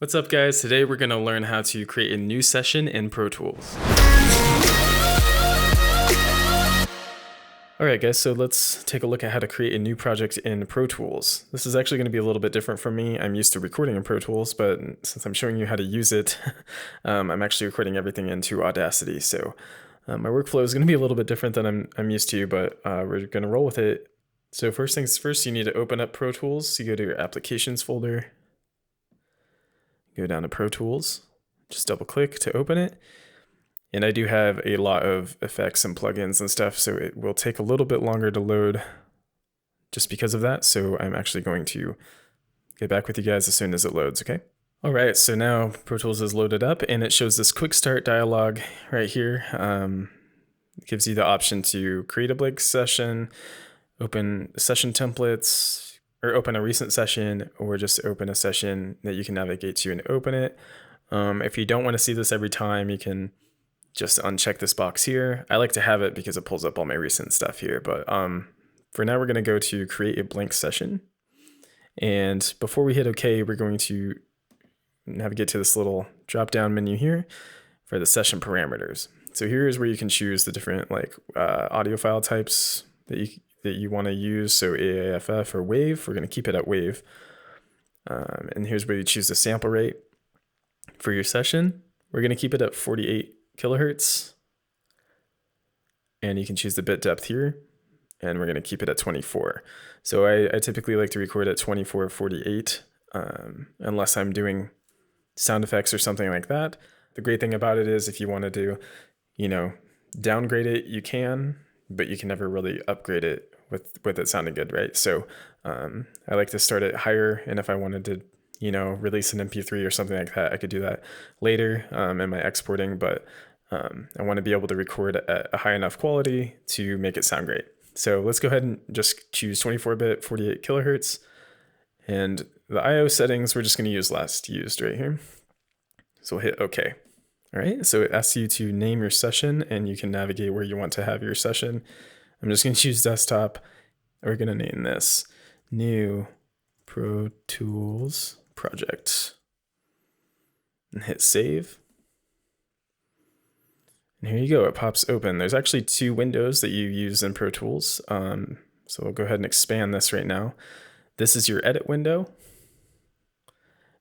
What's up guys? Today we're going to learn how to create a new session in Pro Tools. Alright guys, so let's take a look at how to create a new project in Pro Tools. This is actually going to be a little bit different from me. I'm used to recording in Pro Tools, but since I'm showing you how to use it, I'm actually recording everything into Audacity. So my workflow is going to be a little bit different than I'm used to, but we're going to roll with it. So first things first, you need to open up Pro Tools. So you go to your Applications folder. Go down to Pro Tools, just double click to open it. And I do have a lot of effects and plugins and stuff, so it will take a little bit longer to load just because of that. So I'm actually going to get back with you guys as soon as it loads, okay? All right, so now Pro Tools is loaded up and it shows this quick start dialog right here. It gives you the option to create a blank session, open session templates, or open a recent session, or just open a session that you can navigate to and open it. If you don't want to see this every time, you can just uncheck this box here. I like to have it because it pulls up all my recent stuff here, but for now we're going to go to create a blank session. And before we hit OK, we're going to navigate to this little drop down menu here for the session parameters. So here is where you can choose the different audio file types that you want to use. So AAFF or WAV, we're going to keep it at WAV. And here's where you choose the sample rate for your session. We're going to keep it at 48 kilohertz. And you can choose the bit depth here. And we're going to keep it at 24. So I typically like to record at 24/48, unless I'm doing sound effects or something like that. The great thing about it is if you wanted to, downgrade it, you can, but you can never really upgrade it with it sounding good, right? So I like to start it higher, and if I wanted to, release an MP3 or something like that, I could do that later in my exporting, but I want to be able to record at a high enough quality to make it sound great. So let's go ahead and just choose 24-bit, 48 kilohertz, and the IO settings, we're just going to use last used right here. So we'll hit OK. All right, so it asks you to name your session, and you can navigate where you want to have your session. I'm just going to choose desktop. We're going to name this new Pro Tools project and hit save. And here you go, it pops open. There's actually two windows that you use in Pro Tools. So we'll go ahead and expand this right now. This is your edit window.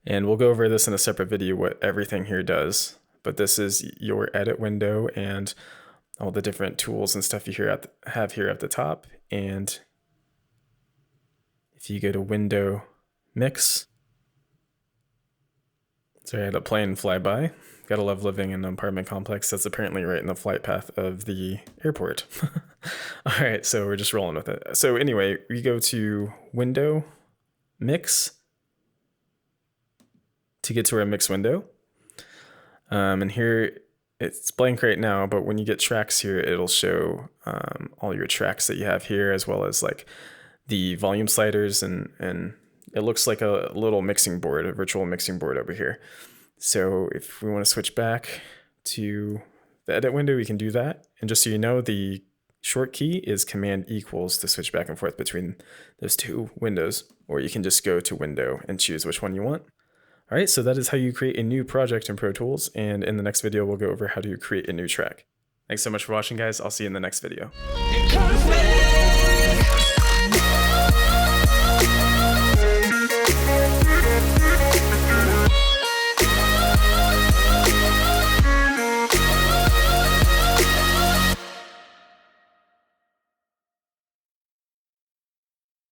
And we'll go over this in a separate video, what everything here does. But this is your edit window and all the different tools and stuff you have here at the top. And if you go to Window Mix, sorry, I had a plane fly by. Gotta love living in an apartment complex that's apparently right in the flight path of the airport. All right, so we're just rolling with it. So anyway, we go to Window Mix to get to our mix window. And here it's blank right now, but when you get tracks here, it'll show all your tracks that you have here, as well as the volume sliders, and it looks like a little mixing board, a virtual mixing board over here. So if we want to switch back to the edit window, we can do that. And just so you know, the short key is Command equals to switch back and forth between those two windows, or you can just go to Window and choose which one you want. All right, so that is how you create a new project in Pro Tools, and in the next video, we'll go over how to create a new track. Thanks so much for watching, guys. I'll see you in the next video.